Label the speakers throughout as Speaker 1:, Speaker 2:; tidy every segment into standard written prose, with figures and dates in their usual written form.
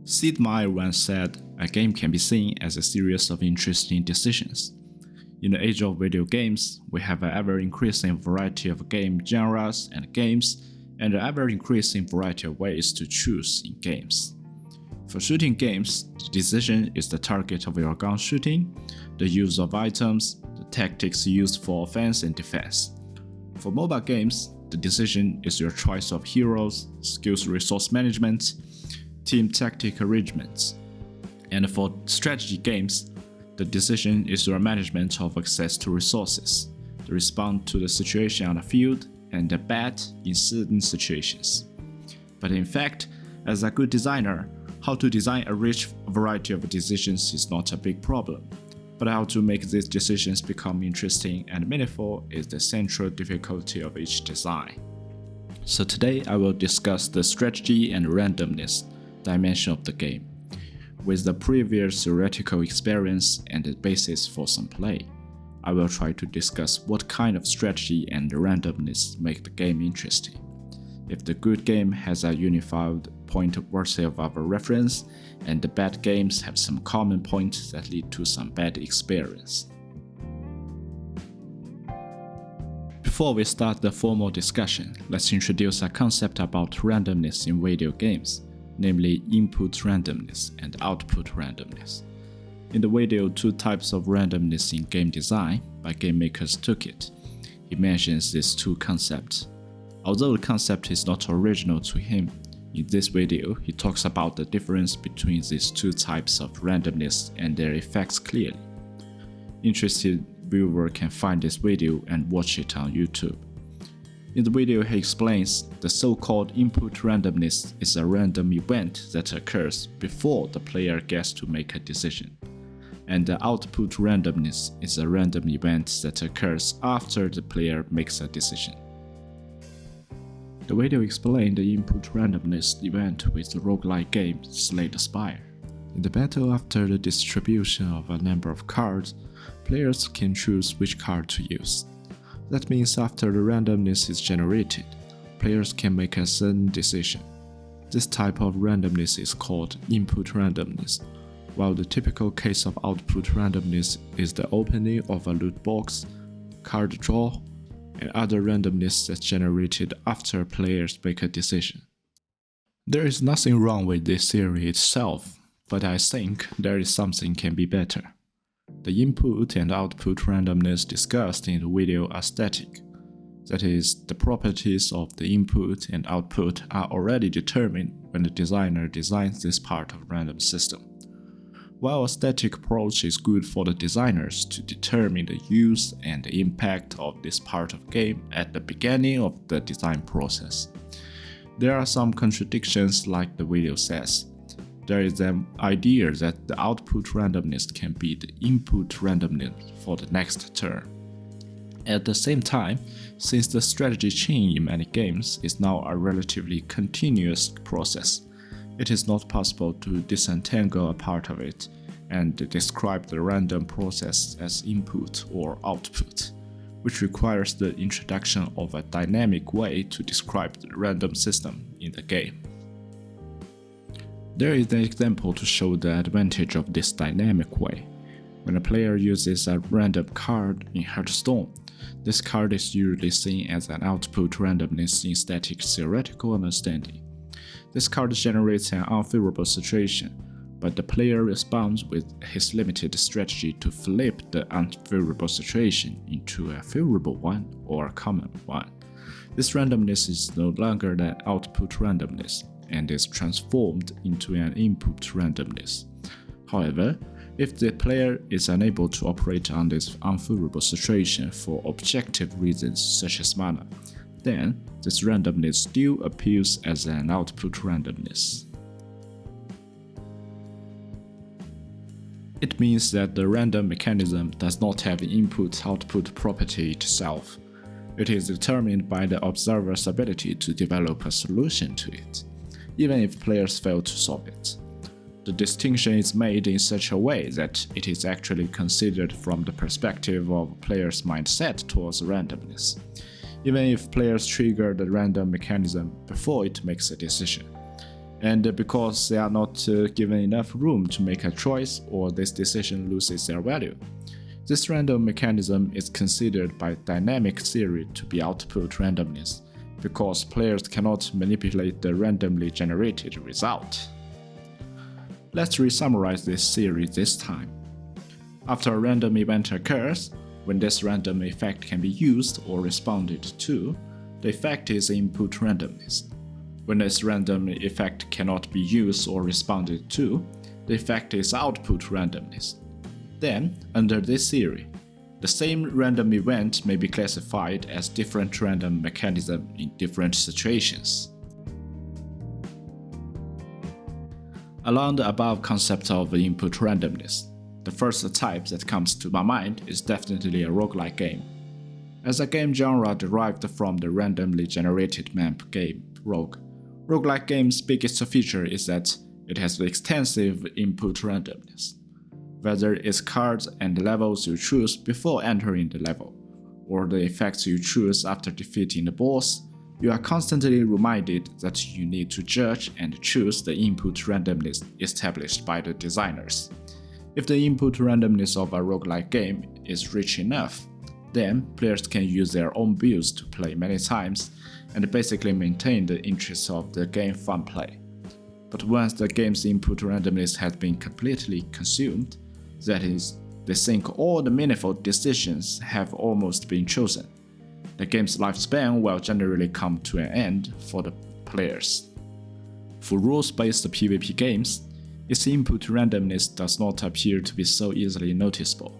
Speaker 1: Sid Meier once said, "A game can be seen as a series of interesting decisions." In the age of video games, we have an ever-increasing variety of game genres and games, and an ever-increasing variety of ways to choose in games. For shooting games, the decision is the target of your gun shooting, the use of items, the tactics used for offense and defense. For mobile games, the decision is your choice of heroes, skills resource management, team tactic arrangements. And for strategy games, the decision is your management of access to resources, the response to the situation on the field, and the bet in certain situations. But in fact, as a good designer, how to design a rich variety of decisions is not a big problem, but how to make these decisions become interesting and meaningful is the central difficulty of each design. So today I will discuss the strategy and randomness dimension of the game, with the previous theoretical experience and the basis for some play. I will try to discuss what kind of strategy and randomness make the game interesting. If the good game has a unified point worthy of our reference, and the bad games have some common points that lead to some bad experience. Before we start the formal discussion, let's introduce a concept about randomness in video games, namely input randomness and output randomness. In the video Two Types of Randomness in Game Design by game makers Toolkit, he mentions these two concepts. Although the concept is not original to him, in this video he talks about the difference between these two types of randomness and their effects clearly. Interested viewer can find this video and watch it on YouTube. In the video he explains the so-called input randomness is a random event that occurs before the player gets to make a decision, and the output randomness is a random event that occurs after the player makes a decision. The video explained the input randomness event with the roguelike game Slay the Spire. In the battle after the distribution of a number of cards, players can choose which card to use. That means after the randomness is generated, players can make a certain decision. This type of randomness is called input randomness, while the typical case of output randomness is the opening of a loot box, card draw, and other randomness that's generated after players make a decision. There is nothing wrong with this theory itself, but I think there is something can be better. The input and output randomness discussed in the video are static. That is, the properties of the input and output are already determined when the designer designs this part of random system. While a static approach is good for the designers to determine the use and the impact of this part of game at the beginning of the design process, there are some contradictions like the video says. There is an idea that the output randomness can be the input randomness for the next turn. At the same time, since the strategy chain in many games is now a relatively continuous process, it is not possible to disentangle a part of it and describe the random process as input or output, which requires the introduction of a dynamic way to describe the random system in the game. There is an example to show the advantage of this dynamic way. When a player uses a random card in Hearthstone, this card is usually seen as an output randomness in static theoretical understanding. This card generates an unfavorable situation, but the player responds with his limited strategy to flip the unfavorable situation into a favorable one or a common one. This randomness is no longer an output randomness and is transformed into an input randomness. However, if the player is unable to operate on this unfavorable situation for objective reasons such as mana, then this randomness still appears as an output randomness. It means that the random mechanism does not have an input-output property itself. It is determined by the observer's ability to develop a solution to it, even if players fail to solve it. The distinction is made in such a way that it is actually considered from the perspective of a player's mindset towards randomness, even if players trigger the random mechanism before it makes a decision. And because they are not given enough room to make a choice, or this decision loses their value. This random mechanism is considered by dynamic theory to be output randomness, because players cannot manipulate the randomly generated result. Let's re-summarize this theory this time. After a random event occurs, when this random effect can be used or responded to, the effect is input randomness. When this random effect cannot be used or responded to, the effect is output randomness. Then, under this theory, the same random event may be classified as different random mechanism in different situations. Along the above concept of input randomness, the first type that comes to my mind is definitely a roguelike game. As a game genre derived from the randomly generated map game Rogue, roguelike game's biggest feature is that it has extensive input randomness. Whether it's cards and levels you choose before entering the level, or the effects you choose after defeating the boss, you are constantly reminded that you need to judge and choose the input randomness established by the designers. If the input randomness of a roguelike game is rich enough, then players can use their own builds to play many times and basically maintain the interest of the game fun play. But once the game's input randomness has been completely consumed, that is, they think all the meaningful decisions have almost been chosen, the game's lifespan will generally come to an end for the players. For rules-based PvP games, its input randomness does not appear to be so easily noticeable.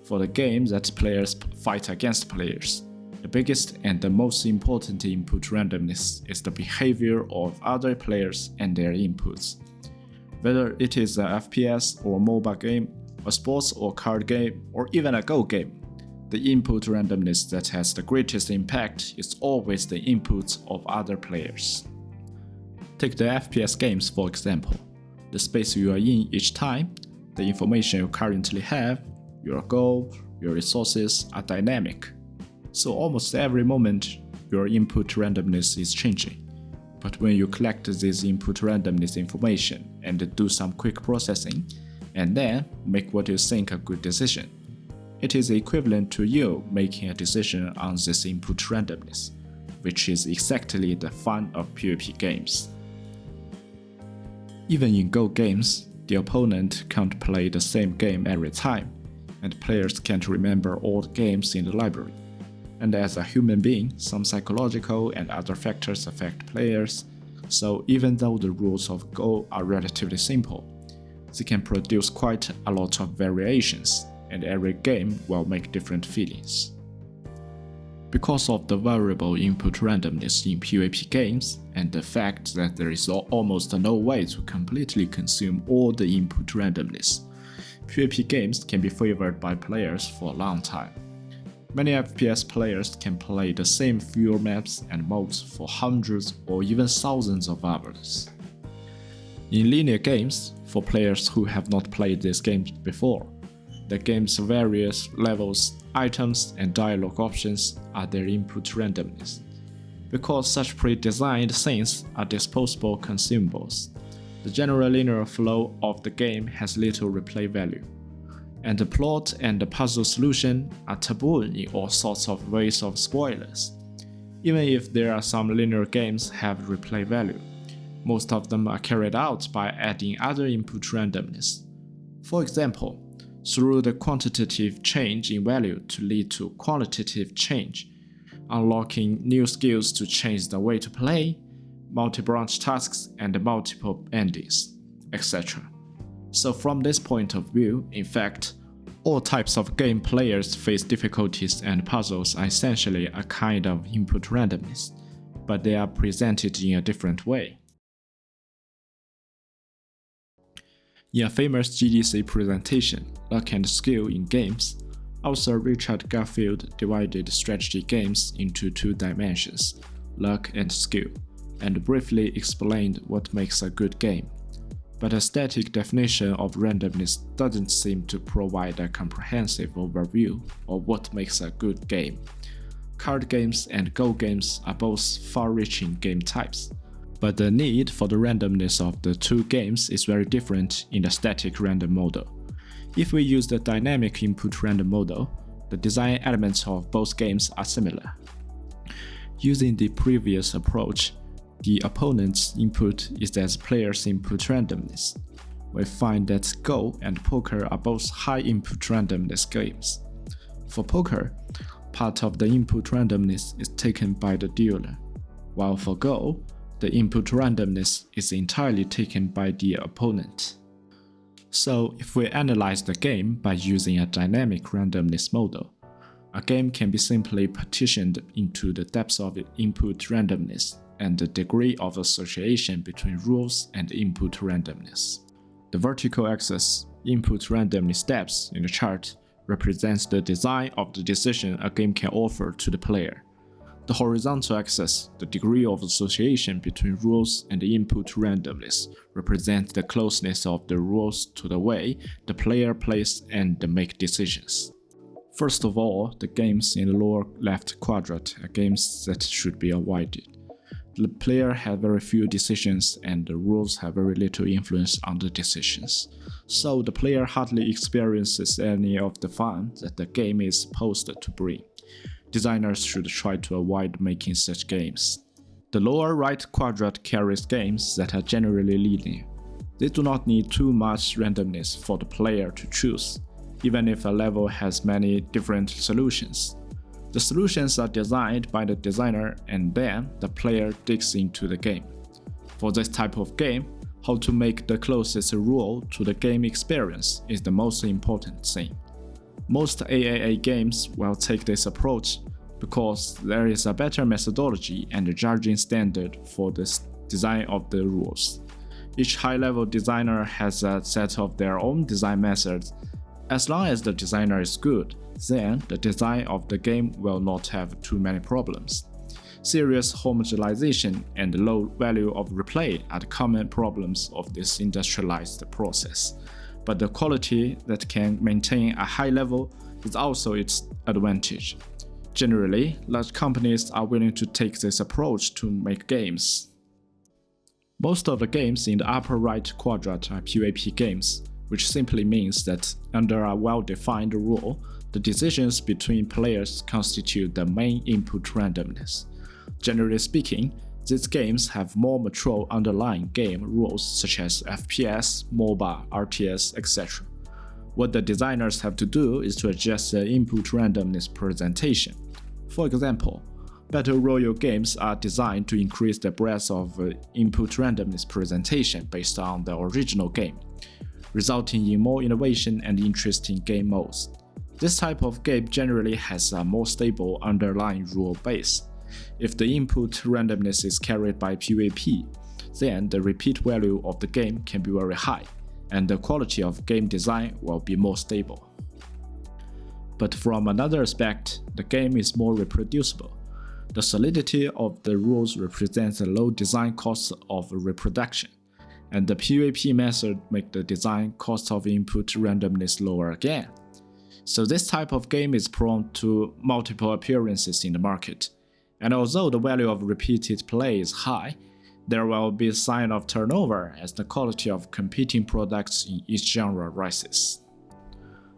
Speaker 1: For the game that players fight against players, the biggest and the most important input randomness is the behavior of other players and their inputs. Whether it is a FPS or mobile game, a sports or card game, or even a Go game, the input randomness that has the greatest impact is always the inputs of other players. Take the FPS games for example. The space you are in each time, the information you currently have, your goal, your resources are dynamic. So almost every moment, your input randomness is changing. But when you collect this input randomness information and do some quick processing, and then make what you think a good decision, it is equivalent to you making a decision on this input randomness, which is exactly the fun of PvP games. Even in Go games, the opponent can't play the same game every time, and players can't remember all the games in the library. And as a human being, some psychological and other factors affect players, so even though the rules of Go are relatively simple, they can produce quite a lot of variations, and every game will make different feelings. Because of the variable input randomness in PvP games, and the fact that there is almost no way to completely consume all the input randomness, PvP games can be favored by players for a long time. Many FPS players can play the same few maps and modes for hundreds or even thousands of hours. In linear games, for players who have not played these games before, the game's various levels, items, and dialogue options are their input randomness. Because such pre-designed things are disposable consumables, the general linear flow of the game has little replay value, and the plot and the puzzle solution are taboo in all sorts of ways of spoilers. Even if there are some linear games have replay value, most of them are carried out by adding other input randomness. For example, through the quantitative change in value to lead to qualitative change, unlocking new skills to change the way to play, multi-branch tasks and multiple endings, etc. So from this point of view, in fact, all types of game players face difficulties and puzzles are essentially a kind of input randomness, but they are presented in a different way. In a famous GDC presentation, Luck and Skill in Games, author Richard Garfield divided strategy games into two dimensions, luck and skill, and briefly explained what makes a good game. But a static definition of randomness doesn't seem to provide a comprehensive overview of what makes a good game. Card games and Go games are both far-reaching game types, But the need for the randomness of the two games is very different in the static random model. If we use the dynamic input random model, the design elements of both games are similar. Using the previous approach, the opponent's input is as player's input randomness. We find that Go and poker are both high input randomness games. For poker, part of the input randomness is taken by the dealer, while for Go, the input randomness is entirely taken by the opponent. So if we analyze the game by using a dynamic randomness model, a game can be simply partitioned into the depth of input randomness and the degree of association between rules and input randomness. The vertical axis, input randomness depth in the chart, represents the design of the decision a game can offer to the player. The horizontal axis, the degree of association between rules and the input randomness, represents the closeness of the rules to the way the player plays and make decisions. First of all, the games in the lower left quadrant are games that should be avoided. The player has very few decisions and the rules have very little influence on the decisions. So the player hardly experiences any of the fun that the game is supposed to bring. Designers should try to avoid making such games. The lower right quadrant carries games that are generally linear. They do not need too much randomness for the player to choose, even if a level has many different solutions. The solutions are designed by the designer and then the player digs into the game. For this type of game, how to make the closest rule to the game experience is the most important thing. Most AAA games will take this approach because there is a better methodology and a judging standard for the design of the rules. Each high-level designer has a set of their own design methods. As long as the designer is good, then the design of the game will not have too many problems. Serious homogenization and low value of replay are the common problems of this industrialized process. But the quality that can maintain a high level is also its advantage. Generally, large companies are willing to take this approach to make games. Most of the games in the upper right quadrant are PvP games, which simply means that under a well-defined rule, the decisions between players constitute the main input randomness. Generally speaking, these games have more mature underlying game rules such as FPS, MOBA, RTS, etc. What the designers have to do is to adjust the input randomness presentation. For example, Battle Royale games are designed to increase the breadth of input randomness presentation based on the original game, resulting in more innovation and interesting game modes. This type of game generally has a more stable underlying rule base. If the input randomness is carried by PvP, then the repeat value of the game can be very high, and the quality of game design will be more stable. But from another aspect, the game is more reproducible. The solidity of the rules represents a low design cost of reproduction, and the PvP method makes the design cost of input randomness lower again. So this type of game is prone to multiple appearances in the market, and although the value of repeated play is high, there will be a sign of turnover as the quality of competing products in each genre rises.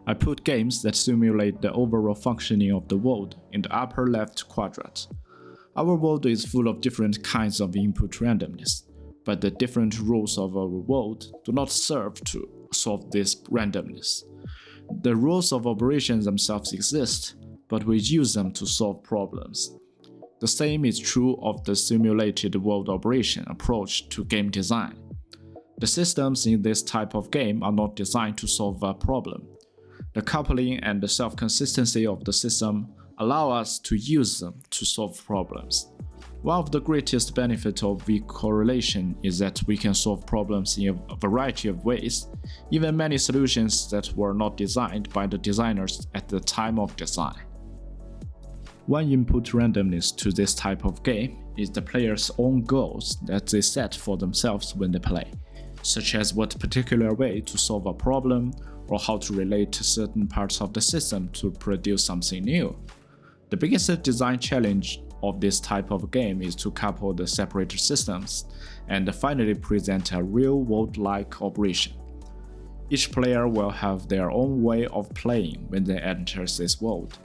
Speaker 1: I put games that simulate the overall functioning of the world in the upper left quadrant. Our world is full of different kinds of input randomness, but the different rules of our world do not serve to solve this randomness. The rules of operation themselves exist, but we use them to solve problems. The same is true of the simulated world operation approach to game design. The systems in this type of game are not designed to solve a problem. The coupling and the self-consistency of the system allow us to use them to solve problems. One of the greatest benefits of weak correlation is that we can solve problems in a variety of ways, even many solutions that were not designed by the designers at the time of design. One input randomness to this type of game is the player's own goals that they set for themselves when they play, such as what particular way to solve a problem or how to relate to certain parts of the system to produce something new. The biggest design challenge of this type of game is to couple the separate systems and finally present a real-world-like operation. Each player will have their own way of playing when they enter this world.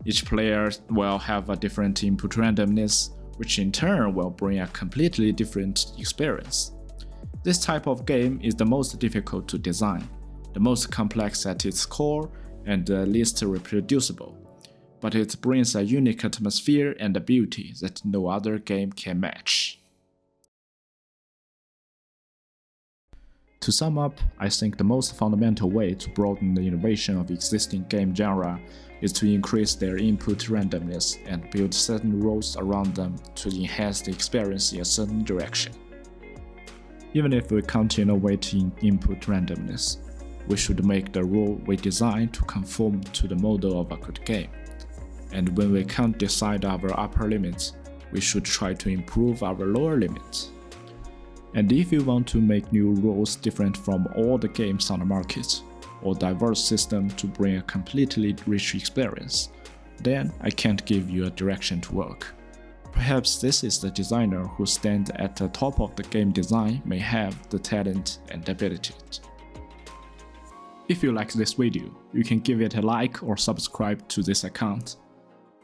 Speaker 1: Each player will have a different input randomness, which in turn will bring a completely different experience. This type of game is the most difficult to design, the most complex at its core, and the least reproducible. But it brings a unique atmosphere and a beauty that no other game can match. To sum up, I think the most fundamental way to broaden the innovation of existing game genre is to increase their input randomness and build certain rules around them to enhance the experience in a certain direction. Even if we can't innovate in input randomness, we should make the rule we design to conform to the model of a good game. And when we can't decide our upper limits, we should try to improve our lower limits. And if you want to make new rules different from all the games on the market, or diverse system to bring a completely rich experience, then I can't give you a direction to work. Perhaps this is the designer who stands at the top of the game design may have the talent and ability. If you like this video, you can give it a like or subscribe to this account.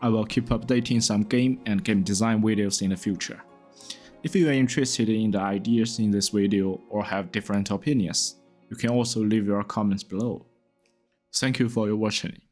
Speaker 1: I will keep updating some game and game design videos in the future. If you are interested in the ideas in this video or have different opinions, you can also leave your comments below. Thank you for your watching.